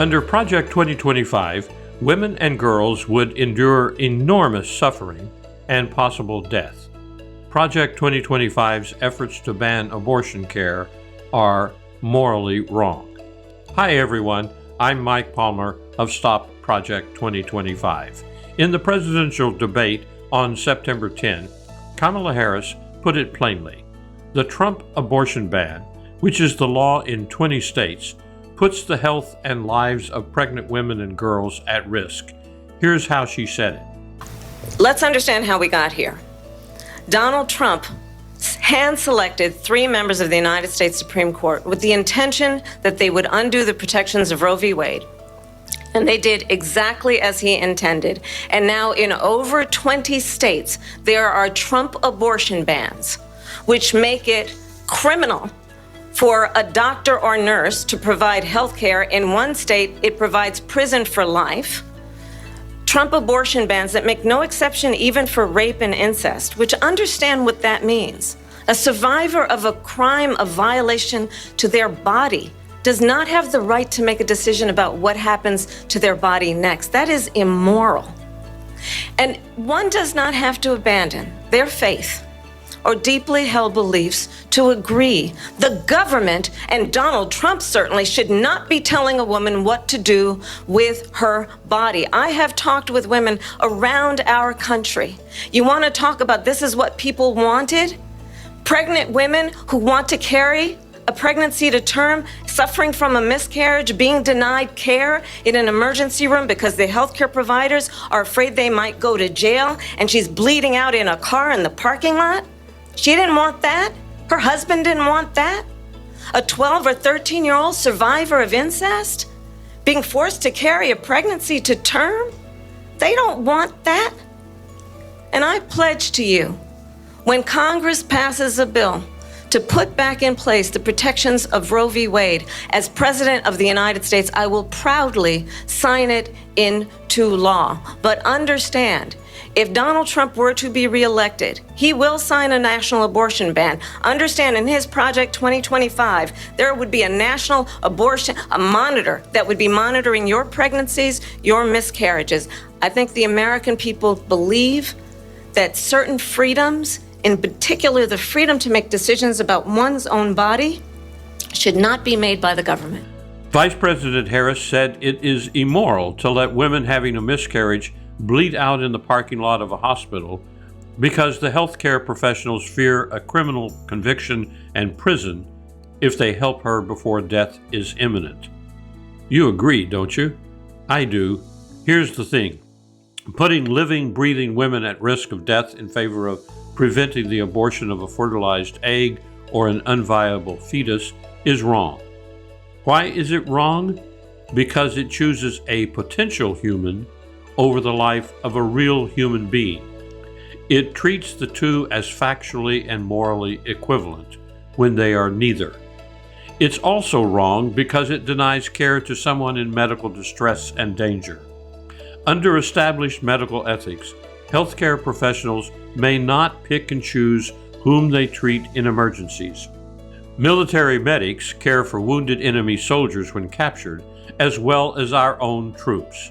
Under Project 2025, women and girls would endure enormous suffering and possible death. Project 2025's efforts to ban abortion care are morally wrong. Hi everyone, I'm Mike Palmer of Stop Project 2025. In the presidential debate on September 10, Kamala Harris put it plainly. The Trump abortion ban, which is the law in 20 states, puts the health and lives of pregnant women and girls at risk. Here's how she said it. Let's understand how we got here. Donald Trump hand-selected 3 members of the United States Supreme Court with the intention that they would undo the protections of Roe v. Wade. And they did exactly as he intended. And now in over 20 states, there are Trump abortion bans, which make it criminal for a doctor or nurse to provide health care. In one state, it provides prison for life. Trump abortion bans that make no exception even for rape and incest, which understand what that means. A survivor of a crime of violation to their body does not have the right to make a decision about what happens to their body next. That is immoral. And one does not have to abandon their faith or deeply held beliefs to agree. The government, and Donald Trump certainly, should not be telling a woman what to do with her body. I have talked with women around our country. You want to talk about this is what people wanted? Pregnant women who want to carry a pregnancy to term, suffering from a miscarriage, being denied care in an emergency room because the healthcare providers are afraid they might go to jail, and she's bleeding out in a car in the parking lot. She didn't want that. Her husband didn't want that. A 12 or 13-year-old survivor of incest being forced to carry a pregnancy to term. They don't want that. And I pledge to you, when Congress passes a bill to put back in place the protections of Roe v. Wade, as President of the United States, I will proudly sign it into law. But understand, if Donald Trump were to be reelected, he will sign a national abortion ban. Understand, in his Project 2025, there would be a national abortion, a monitor that would be monitoring your pregnancies, your miscarriages. I think the American people believe that certain freedoms, in particular the freedom to make decisions about one's own body, should not be made by the government. Vice President Harris said it is immoral to let women having a miscarriage bleed out in the parking lot of a hospital because the healthcare professionals fear a criminal conviction and prison if they help her before death is imminent. You agree, don't you? I do. Here's the thing. Putting living, breathing women at risk of death in favor of preventing the abortion of a fertilized egg or an unviable fetus is wrong. Why is it wrong? Because it chooses a potential human over the life of a real human being. It treats the two as factually and morally equivalent when they are neither. It's also wrong because it denies care to someone in medical distress and danger. Under established medical ethics, healthcare professionals may not pick and choose whom they treat in emergencies. Military medics care for wounded enemy soldiers when captured, as well as our own troops.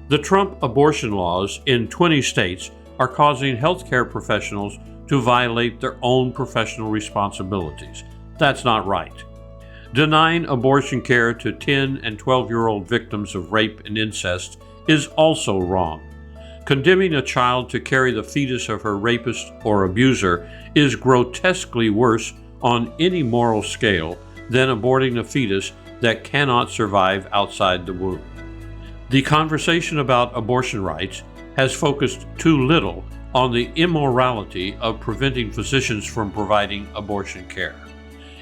The Trump abortion laws in 20 states are causing healthcare professionals to violate their own professional responsibilities. That's not right. Denying abortion care to 10 and 12-year-old victims of rape and incest is also wrong. Condemning a child to carry the fetus of her rapist or abuser is grotesquely worse on any moral scale than aborting a fetus that cannot survive outside the womb. The conversation about abortion rights has focused too little on the immorality of preventing physicians from providing abortion care.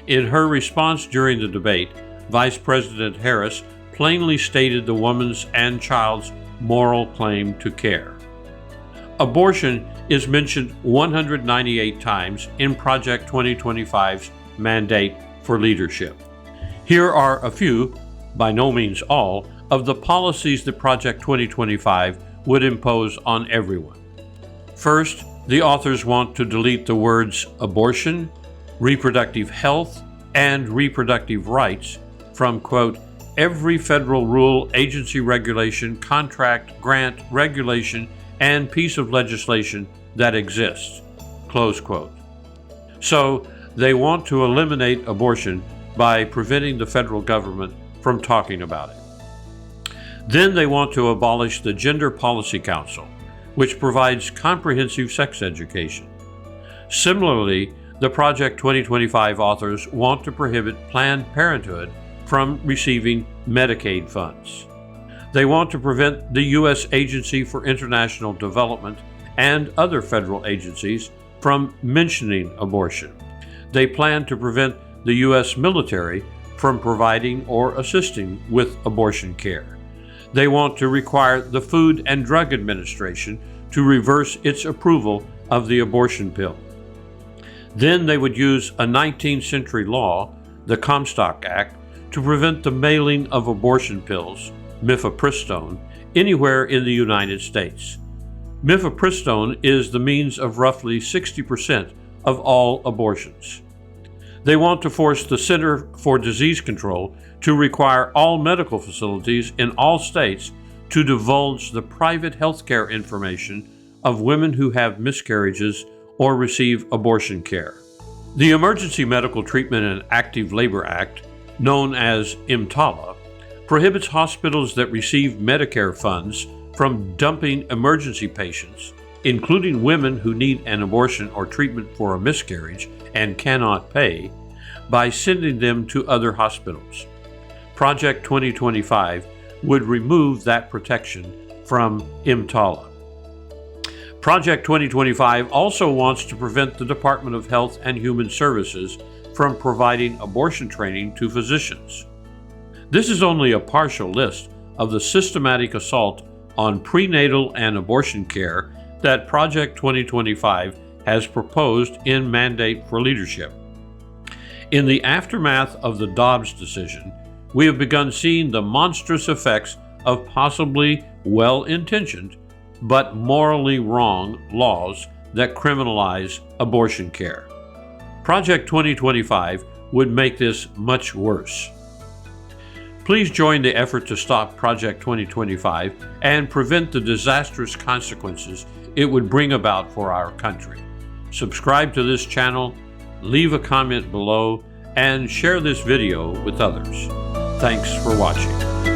In her response during the debate, Vice President Harris plainly stated the woman's and child's moral claim to care. Abortion is mentioned 198 times in Project 2025's mandate for leadership. Here are a few, by no means all, of the policies that Project 2025 would impose on everyone. First, the authors want to delete the words abortion, reproductive health, and reproductive rights from, quote, every federal rule, agency regulation, contract, grant, regulation, and piece of legislation that exists." Close quote. So they want to eliminate abortion by preventing the federal government from talking about it. Then they want to abolish the Gender Policy Council, which provides comprehensive sex education. Similarly, the Project 2025 authors want to prohibit Planned Parenthood from receiving Medicaid funds. They want to prevent the U.S. Agency for International Development and other federal agencies from mentioning abortion. They plan to prevent the U.S. military from providing or assisting with abortion care. They want to require the Food and Drug Administration to reverse its approval of the abortion pill. Then they would use a 19th century law, the Comstock Act, to prevent the mailing of abortion pills, mifepristone, anywhere in the United States. Mifepristone is the means of roughly 60% of all abortions. They want to force the Center for Disease Control to require all medical facilities in all states to divulge the private health care information of women who have miscarriages or receive abortion care. The Emergency Medical Treatment and Active Labor Act, known as EMTALA, prohibits hospitals that receive Medicare funds from dumping emergency patients, including women who need an abortion or treatment for a miscarriage and cannot pay, by sending them to other hospitals. Project 2025 would remove that protection from EMTALA. Project 2025 also wants to prevent the Department of Health and Human Services from providing abortion training to physicians. This is only a partial list of the systematic assault on prenatal and abortion care that Project 2025 has proposed in Mandate for Leadership. In the aftermath of the Dobbs decision, we have begun seeing the monstrous effects of possibly well-intentioned but morally wrong laws that criminalize abortion care. Project 2025 would make this much worse. Please join the effort to stop Project 2025 and prevent the disastrous consequences it would bring about for our country. Subscribe to this channel, leave a comment below, and share this video with others. Thanks for watching.